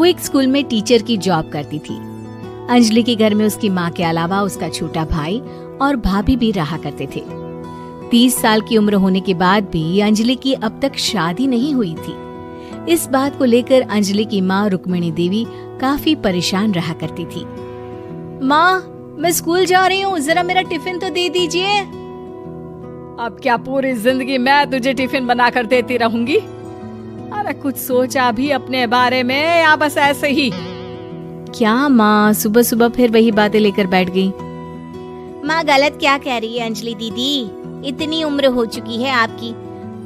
वो एक स्कूल में टीचर की जॉब करती थी। अंजलि के घर में उसकी माँ के अलावा उसका छोटा भाई और भाभी भी रहा करते थे। 30 साल की उम्र होने के बाद भी अंजलि की अब तक शादी नहीं हुई थी। इस बात को लेकर अंजलि की माँ रुक्मिणी देवी काफी परेशान रहा करती थी। माँ, मैं स्कूल जा रही हूँ, जरा मेरा टिफिन तो दे दीजिए। अब क्या पूरी जिंदगी मैं तुझे टिफिन बनाकर देती रहूंगी? अरे कुछ सोचा भी अपने बारे में या बस ऐसे ही? क्या माँ, सुबह सुबह फिर वही बातें लेकर बैठ गई। माँ गलत क्या कह रही है अंजलि दीदी? इतनी उम्र हो चुकी है आपकी,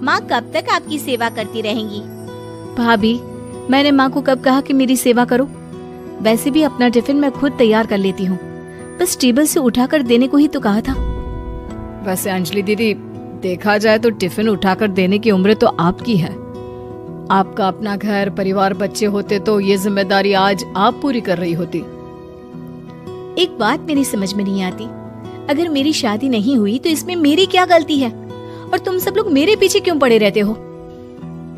माँ कब तक आपकी सेवा करती रहेंगी? भाभी, मैंने माँ को कब कहा कि मेरी सेवा करो? वैसे भी अपना टिफिन मैं खुद तैयार कर लेती हूँ, बस टेबल से उठाकर देने को ही तो कहा था। वैसे अंजलि दीदी, देखा जाए तो टिफिन उठाकर देने की उम्र तो आपकी है। आपका अपना घर परिवार बच्चे होते तो ये जिम्मेदारी आज आप पूरी कर रही होती। एक बात मेरी समझ में नहीं आती, अगर मेरी शादी नहीं हुई तो इसमें मेरी क्या गलती है? और तुम सब लोग मेरे पीछे क्यों पड़े रहते हो?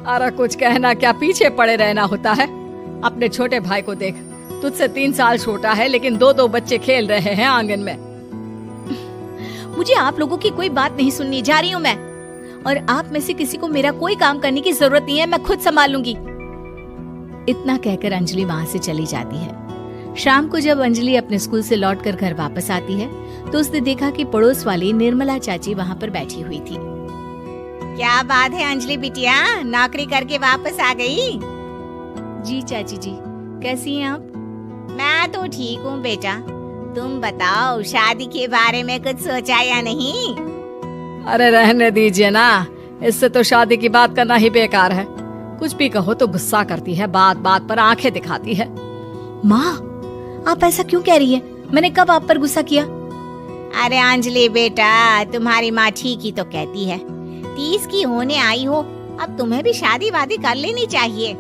अरे कुछ कहना क्या पीछे पड़े रहना होता है? अपने छोटे भाई को देख, तुझसे 3 साल छोटा है लेकिन 2 बच्चे खेल रहे हैं आंगन में। मुझे आप लोगों की कोई बात नहीं सुननी, जा रही हूँ मैं। और आप में से किसी को मेरा कोई काम करने की जरूरत नहीं है, मैं खुद संभाल लूंगी। इतना कहकर अंजलि वहां से चली जाती है। शाम को जब अंजलि अपने स्कूल से लौटकर घर वापस आती है तो उसने देखा कि पड़ोस वाली निर्मला चाची वहां पर बैठी हुई थी। क्या बात है अंजलि बिटिया, नौकरी करके वापस आ गई? जी चाची जी, कैसी हैं आप? मैं तो ठीक हूँ बेटा, तुम बताओ शादी के बारे में कुछ सोचा या नहीं? अरे रहने दीजिए ना, इससे तो शादी की बात करना ही बेकार है। कुछ भी कहो तो गुस्सा करती है, बात बात पर आंखें दिखाती है। माँ, आप ऐसा क्यों कह रही है? मैंने कब आप पर गुस्सा किया? अरे अंजलि बेटा, तुम्हारी माँ ठीक ही तो कहती है। 30 की होने आई हो, अब तुम्हें भी शादी वादी कर लेनी चाहिए।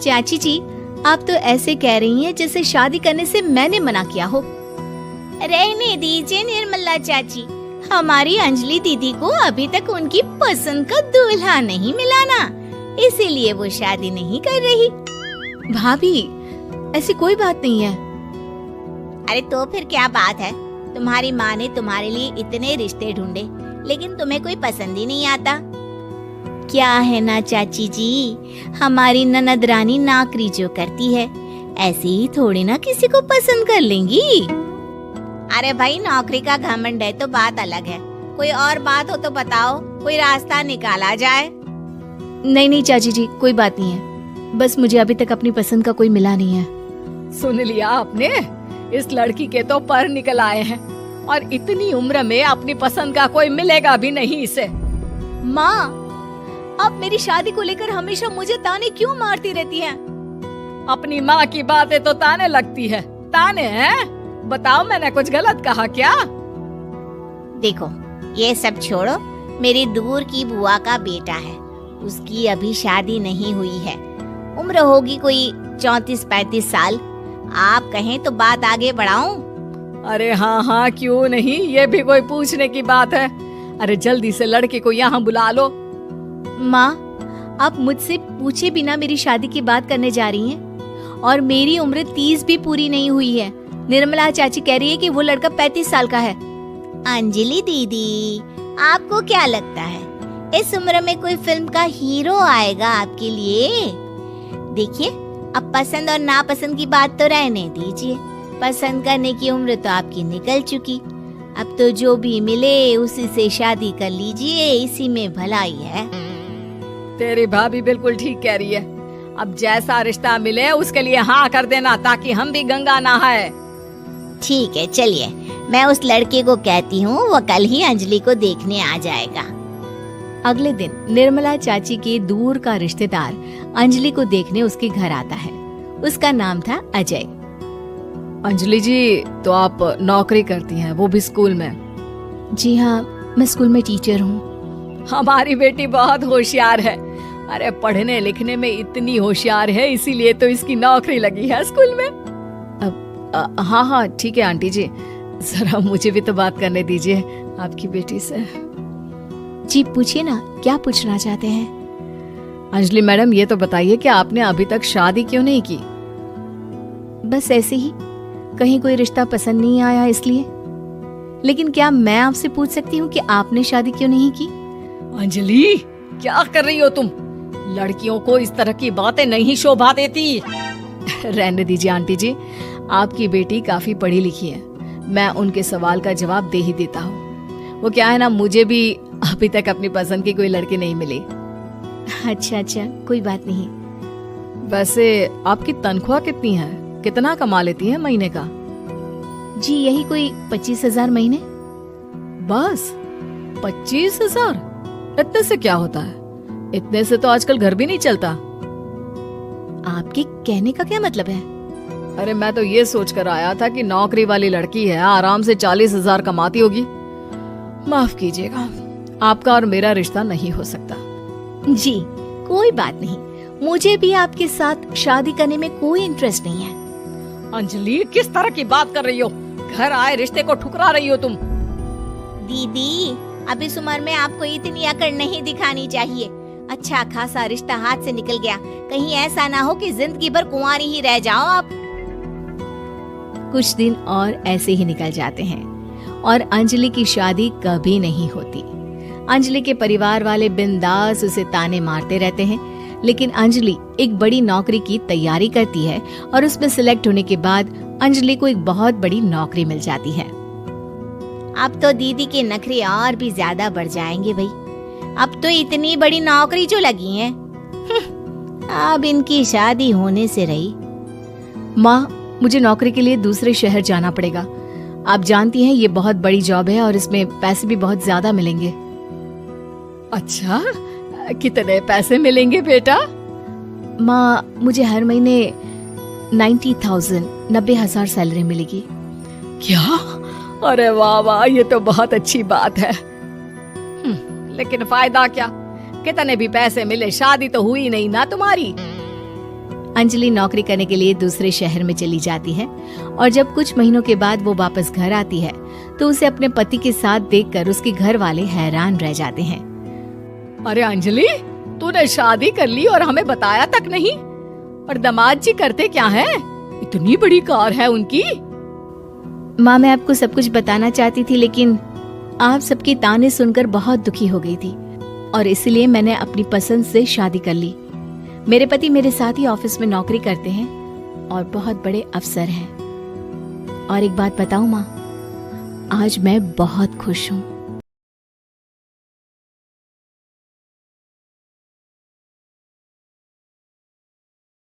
चाची जी, आप तो ऐसे कह रही हैं जैसे शादी करने से मैंने मना किया हो। रहने दीजिए निर्मला चाची, हमारी अंजलि दीदी को अभी तक उनकी पसंद का दूल्हा नहीं मिला ना, इसीलिए वो शादी नहीं कर रही। भाभी, ऐसी कोई बात नहीं है। अरे तो फिर क्या बात है? तुम्हारी माँ ने तुम्हारे लिए इतने रिश्ते ढूंढे लेकिन तुम्हें कोई पसंद ही नहीं आता। क्या है ना चाची जी, हमारी ननद रानी नौकरी जो करती है ऐसे ही थोड़ी ना किसी को पसंद कर लेंगी। अरे भाई, नौकरी का घमंड है तो बात अलग है, कोई और बात हो तो बताओ, कोई रास्ता निकाला जाए। नहीं नहीं चाची जी, कोई बात नहीं है, बस मुझे अभी तक अपनी पसंद का कोई मिला नहीं है। सुन लिया आपने, इस लड़की के तो पर निकल आए हैं और इतनी उम्र में अपनी पसंद का कोई मिलेगा भी नहीं इसे। माँ, आप मेरी शादी को लेकर हमेशा मुझे ताने क्यों मारती रहती हैं? अपनी माँ की बातें तो ताने लगती है। ताने हैं? बताओ, मैंने कुछ गलत कहा क्या? देखो, ये सब छोड़ो, मेरी दूर की बुआ का बेटा है, उसकी अभी शादी नहीं हुई है, उम्र होगी कोई 34-35 साल। आप कहें तो बात आगे बढ़ाऊं? अरे हाँ हाँ, क्यों नहीं, ये भी कोई पूछने की बात है। अरे जल्दी से लड़के को यहाँ बुला लो। माँ, आप मुझसे पूछे बिना मेरी शादी की बात करने जा रही हैं, और मेरी उम्र 30 भी पूरी नहीं हुई है। निर्मला चाची कह रही है कि वो लड़का 35 साल का है। अंजलि दीदी, आपको क्या लगता है इस उम्र में कोई फिल्म का हीरो आएगा आपके लिए? देखिए, अब पसंद और नापसंद की बात तो रहने दीजिए, पसंद करने की उम्र तो आपकी निकल चुकी। अब तो जो भी मिले उसी से शादी कर लीजिए, इसी में भलाई है। तेरी भाभी बिल्कुल ठीक कह रही है। अब जैसा रिश्ता मिले उसके लिए हाँ कर देना, ताकि हम भी गंगा नहाए। ठीक है, चलिए मैं उस लड़के को कहती हूँ, वो कल ही अंजलि को देखने आ जाएगा। अगले दिन निर्मला चाची के दूर का रिश्तेदार अंजलि को देखने उसके घर आता है। उसका नाम था अजय। अंजलि जी, तो आप नौकरी करती हैं, वो भी स्कूल में? जी हाँ, मैं स्कूल में टीचर हूँ। हमारी बेटी बहुत होशियार है। अरे पढ़ने लिखने में इतनी होशियार है, इसीलिए तो इसकी नौकरी लगी है स्कूल में। हाँ हाँ ठीक है आंटी जी, जरा मुझे भी तो बात करने दीजिए आपकी बेटी से। जी पूछिए ना, क्या पूछना चाहते हैं? अंजलि मैडम, ये तो बताइए कि आपने अभी तक शादी क्यों नहीं की? बस ऐसे ही, कहीं कोई रिश्ता पसंद नहीं आया इसलिए। लेकिन क्या मैं आपसे पूछ सकती हूँ कि आपने शादी क्यों नहीं की? अंजलि, क्या कर रही हो तुम? लड़कियों को इस तरह की बातें नहीं शोभा देती। रहने दीजिए आंटी जी, आपकी बेटी काफी पढ़ी लिखी है, मैं उनके सवाल का जवाब दे ही देता हूँ। वो क्या है ना, मुझे भी अभी तक अपनी पसंद की कोई लड़की नहीं मिली। अच्छा, कोई बात नहीं। वैसे आपकी तनख्वाह कितनी है? कितना कमा लेती है महीने का? जी यही कोई 25,000 महीने। बस 25,000? इतने से क्या होता है? इतने से तो आजकल घर भी नहीं चलता। आपके कहने का क्या मतलब है? अरे मैं तो ये सोच कर आया था कि नौकरी वाली लड़की है, आराम से 40,000 कमाती होगी। माफ कीजिएगा, आपका और मेरा रिश्ता नहीं हो सकता। जी कोई बात नहीं, मुझे भी आपके साथ शादी करने में कोई इंटरेस्ट नहीं है। अंजलि, किस तरह की बात कर रही हो? घर आए रिश्ते को ठुकरा रही हो तुम। दीदी, अब इस उम्र में आपको इतनी अकड़ नहीं दिखानी चाहिए। अच्छा खासा रिश्ता हाथ से निकल गया, कहीं ऐसा ना हो कि जिंदगी भर कुंवारी ही रह जाओ आप। कुछ दिन और ऐसे ही निकल जाते हैं और अंजलि की शादी कभी नहीं होती। अंजलि के परिवार वाले बिंदास उसे ताने मारते रहते हैं, लेकिन अंजलि एक बड़ी नौकरी की तैयारी करती है और उसमें सिलेक्ट होने के बाद अंजलि को एक बहुत बड़ी नौकरी मिल जाती है। अब तो दीदी के नखरे और भी ज्यादा बढ़ जाएंगे भाई। अब तो इतनी बड़ी नौकरी जो लगी है, अब इनकी शादी होने से रही। माँ, मुझे नौकरी के लिए दूसरे शहर जाना पड़ेगा। आप जानती हैं ये बहुत बड़ी जॉब है और इसमें पैसे भी बहुत ज्यादा मिलेंगे। अच्छा, कितने पैसे मिलेंगे बेटा? माँ, मुझे हर महीने 90,000 सैलरी मिलेगी। क्या? अरे वाह वाह, ये तो बहुत अच्छी बात है। लेकिन फायदा क्या? कितने भी पैसे मिले, शादी तो हुई नहीं ना तुम्हारी। अंजलि नौकरी करने के लिए दूसरे शहर में चली जाती है और जब कुछ महीनों के बाद वो वापस घर आती है तो उसे अपने पति के साथ देखकर उसके घर वाले हैरान रह जाते हैं। अरे अंजलि, तूने शादी कर ली और हमें बताया तक नहीं। और दामाद जी करते क्या हैं? इतनी बड़ी कार है उनकी। माँ, मैं आपको सब कुछ बताना चाहती थी, लेकिन आप सबके ताने सुनकर बहुत दुखी हो गई थी और इसलिए मैंने अपनी पसंद से शादी कर ली। मेरे पति मेरे साथ ही ऑफिस में नौकरी करते हैं और बहुत बड़े अफसर हैं। और एक बात बताऊं माँ, आज मैं बहुत खुश हूँ।